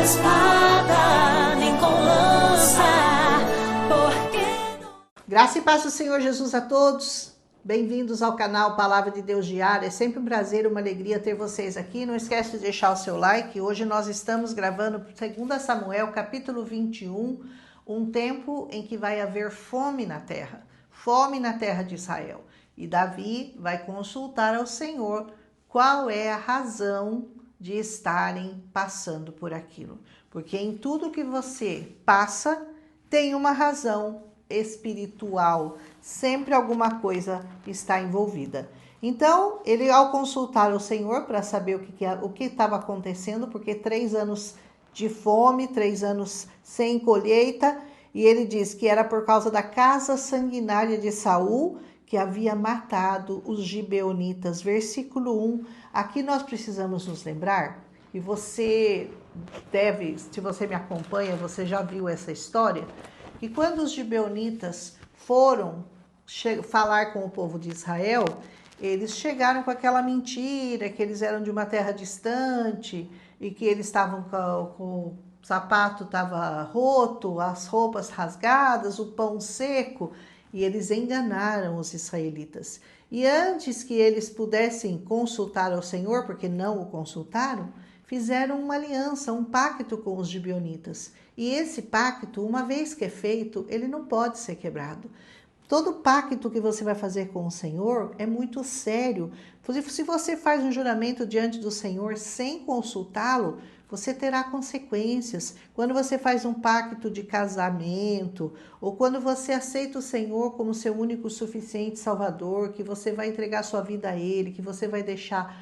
espada, nem com lança, porque... Graça e paz do Senhor Jesus a todos. Bem-vindos ao canal Palavra de Deus Diária. É sempre um prazer, uma alegria ter vocês aqui. Não esquece de deixar o seu like. Hoje nós estamos gravando 2 Samuel, capítulo 21, um tempo em que vai haver fome na terra de Israel. E Davi vai consultar ao Senhor qual é a razão de estarem passando por aquilo. Porque em tudo que você passa, tem uma razão espiritual, sempre alguma coisa está envolvida. Então, ele ao consultar o Senhor para saber o que estava acontecendo, porque 3 anos de fome, 3 anos sem colheita, e ele diz que era por causa da casa sanguinária de Saul, que havia matado os gibeonitas. Versículo 1, aqui nós precisamos nos lembrar, e você deve, se você me acompanha, você já viu essa história, que quando os gibeonitas foram falar com o povo de Israel, eles chegaram com aquela mentira que eles eram de uma terra distante e que eles estavam com o sapato estava roto, as roupas rasgadas, o pão seco, e eles enganaram os israelitas. E antes que eles pudessem consultar ao Senhor, porque não o consultaram, fizeram uma aliança, um pacto com os gibeonitas. E esse pacto, uma vez que é feito, ele não pode ser quebrado. Todo pacto que você vai fazer com o Senhor é muito sério. Se você faz um juramento diante do Senhor sem consultá-lo, você terá consequências. Quando você faz um pacto de casamento, ou quando você aceita o Senhor como seu único suficiente Salvador, que você vai entregar sua vida a Ele, que você vai deixar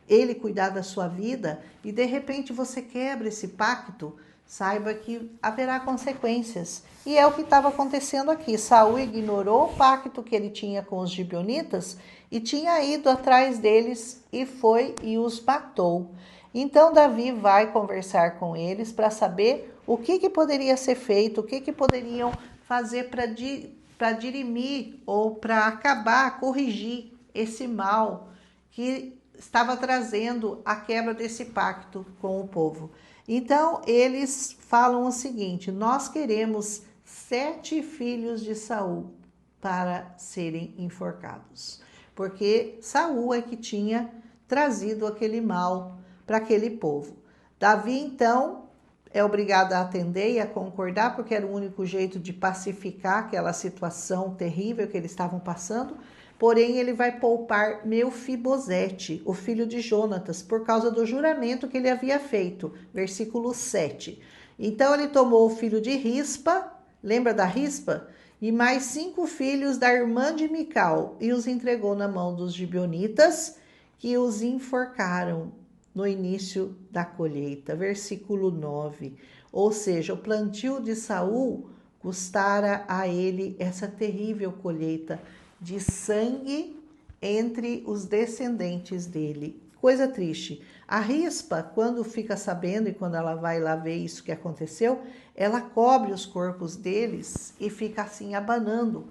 Ele cuidar da sua vida, e de repente você quebra esse pacto, saiba que haverá consequências. E é o que estava acontecendo aqui. Saul ignorou o pacto que ele tinha com os gibeonitas e tinha ido atrás deles e foi e os matou. Então Davi vai conversar com eles para saber o que poderia ser feito, o que poderiam fazer para dirimir ou para acabar, corrigir esse mal que estava trazendo a quebra desse pacto com o povo. Então, eles falam o seguinte: nós queremos 7 filhos de Saul para serem enforcados. Porque Saul é que tinha trazido aquele mal para aquele povo. Davi, então, é obrigado a atender e a concordar, porque era o único jeito de pacificar aquela situação terrível que eles estavam passando. Porém, ele vai poupar Meufibosete, o filho de Jonatas, por causa do juramento que ele havia feito. Versículo 7. Então, ele tomou o filho de Rispa, lembra da Rispa? E mais 5 filhos da irmã de Mical, e os entregou na mão dos gibeonitas, que os enforcaram no início da colheita. Versículo 9. Ou seja, o plantio de Saul custara a ele essa terrível colheita de sangue entre os descendentes dele. Coisa triste. A Rispa, quando fica sabendo e quando ela vai lá ver isso que aconteceu, ela cobre os corpos deles e fica assim abanando.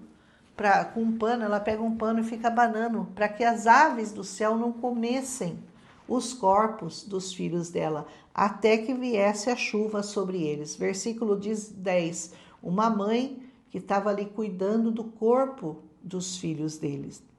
Com um pano, ela pega um pano e fica abanando para que as aves do céu não comessem os corpos dos filhos dela, até que viesse a chuva sobre eles. Versículo 10. Uma mãe que estava ali cuidando do corpo dos filhos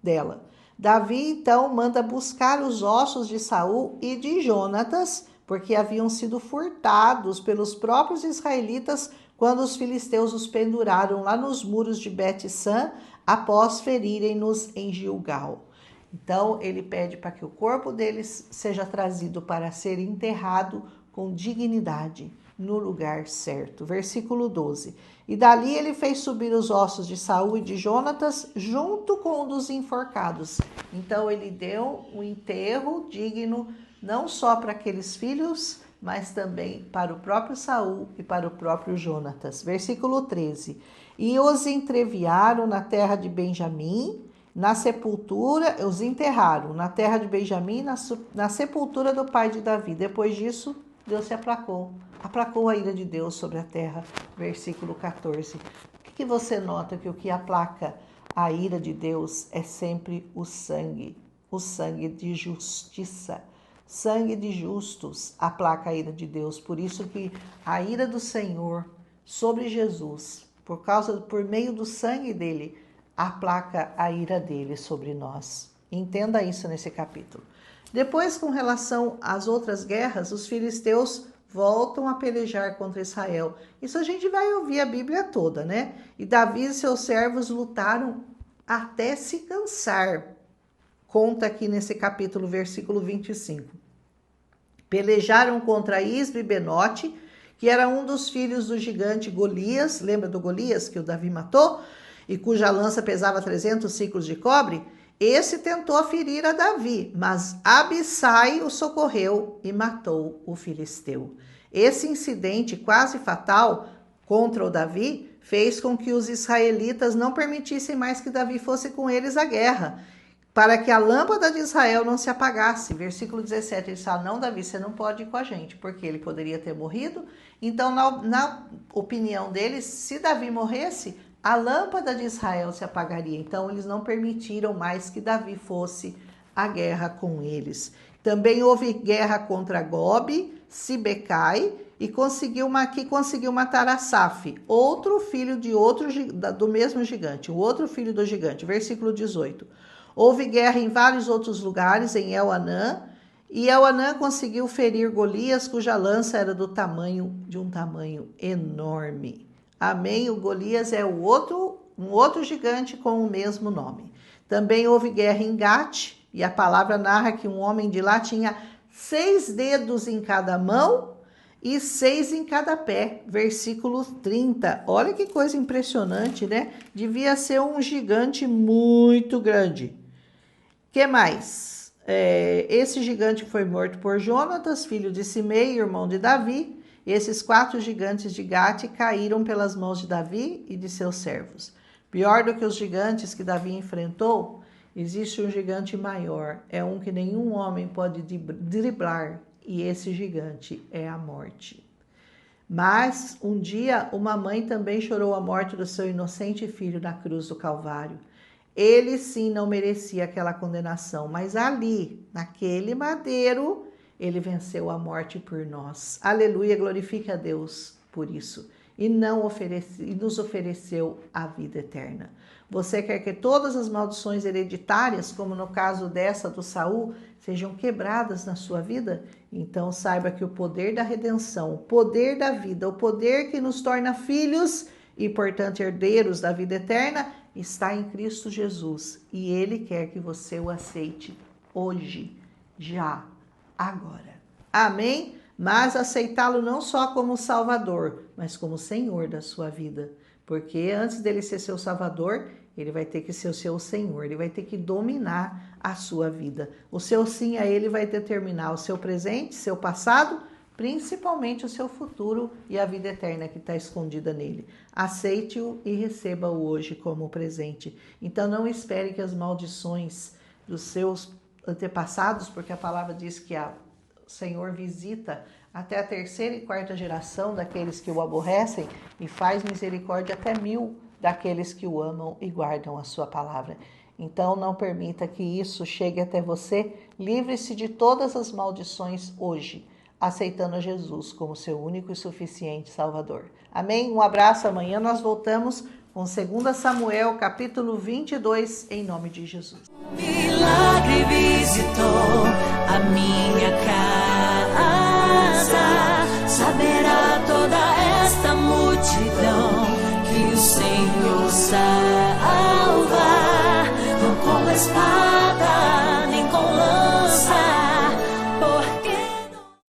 dela. Davi, então, manda buscar os ossos de Saul e de Jonatas, porque haviam sido furtados pelos próprios israelitas quando os filisteus os penduraram lá nos muros de Bet-San, após ferirem-nos em Gilgal. Então, ele pede para que o corpo deles seja trazido para ser enterrado com dignidade no lugar certo. Versículo 12. E dali ele fez subir os ossos de Saul e de Jonatas junto com o dos enforcados. Então, ele deu um enterro digno não só para aqueles filhos, mas também para o próprio Saul e para o próprio Jonatas. Versículo 13. E os entreviaram na terra de Benjamim, na sepultura, os enterraram na terra de Benjamim, na sepultura do pai de Davi. Depois disso, Deus se aplacou a ira de Deus sobre a terra. Versículo 14. O que você nota? Que o que aplaca a ira de Deus é sempre o sangue de justiça. Sangue de justos aplaca a ira de Deus. Por isso que a ira do Senhor sobre Jesus, por meio do sangue dele, aplaca a ira dele sobre nós. Entenda isso nesse capítulo. Depois, com relação às outras guerras, os filisteus voltam a pelejar contra Israel. Isso a gente vai ouvir a Bíblia toda, né? E Davi e seus servos lutaram até se cansar. Conta aqui nesse capítulo, versículo 25. Pelejaram contra Isbi e Benote, que era um dos filhos do gigante Golias. Lembra do Golias que o Davi matou? E cuja lança pesava 300 ciclos de cobre? Esse tentou ferir a Davi, mas Abissai o socorreu e matou o filisteu. Esse incidente quase fatal contra o Davi fez com que os israelitas não permitissem mais que Davi fosse com eles à guerra, para que a lâmpada de Israel não se apagasse. Versículo 17, ele fala, não, Davi, você não pode ir com a gente, porque ele poderia ter morrido. Então, na opinião deles, se Davi morresse, a lâmpada de Israel se apagaria. Então, eles não permitiram mais que Davi fosse à guerra com eles. Também houve guerra contra Gobe, Sibecai, e conseguiu matar Asaf, outro filho do mesmo gigante, o outro filho do gigante. Versículo 18. Houve guerra em vários outros lugares, em El-Anã, e El-Anã conseguiu ferir Golias, cuja lança era de um tamanho enorme. Amém? O Golias é um outro gigante com o mesmo nome. Também houve guerra em Gate, e a palavra narra que um homem de lá tinha 6 dedos em cada mão e 6 em cada pé. Versículo 30. Olha que coisa impressionante, né? Devia ser um gigante muito grande. Que mais? Esse gigante foi morto por Jonatas, filho de Simei, irmão de Davi. Esses 4 gigantes de Gate caíram pelas mãos de Davi e de seus servos. Pior do que os gigantes que Davi enfrentou, existe um gigante maior. É um que nenhum homem pode driblar, e esse gigante é a morte. Mas um dia uma mãe também chorou a morte do seu inocente filho na cruz do Calvário. Ele sim não merecia aquela condenação, mas ali, naquele madeiro, ele venceu a morte por nós. Aleluia, glorifique a Deus por isso. E nos ofereceu a vida eterna. Você quer que todas as maldições hereditárias, como no caso dessa do Saul, sejam quebradas na sua vida? Então saiba que o poder da redenção, o poder da vida, o poder que nos torna filhos e, portanto, herdeiros da vida eterna, está em Cristo Jesus. E Ele quer que você o aceite hoje, já, agora. Amém? Mas aceitá-lo não só como Salvador, mas como Senhor da sua vida. Porque antes dele ser seu Salvador, ele vai ter que ser o seu Senhor, ele vai ter que dominar a sua vida. O seu sim a ele vai determinar o seu presente, seu passado, principalmente o seu futuro e a vida eterna que está escondida nele. Aceite-o e receba-o hoje como presente. Então não espere que as maldições dos seus antepassados, porque a palavra diz que o Senhor visita até a 3ª e 4ª geração daqueles que o aborrecem e faz misericórdia até 1000 daqueles que o amam e guardam a sua palavra. Então não permita que isso chegue até você. Livre-se de todas as maldições hoje, aceitando a Jesus como seu único e suficiente Salvador. Amém? Um abraço. Amanhã nós voltamos com 2 Samuel, capítulo 22, em nome de Jesus. Milagre visitou a minha casa, saberá toda esta multidão que o Senhor salva.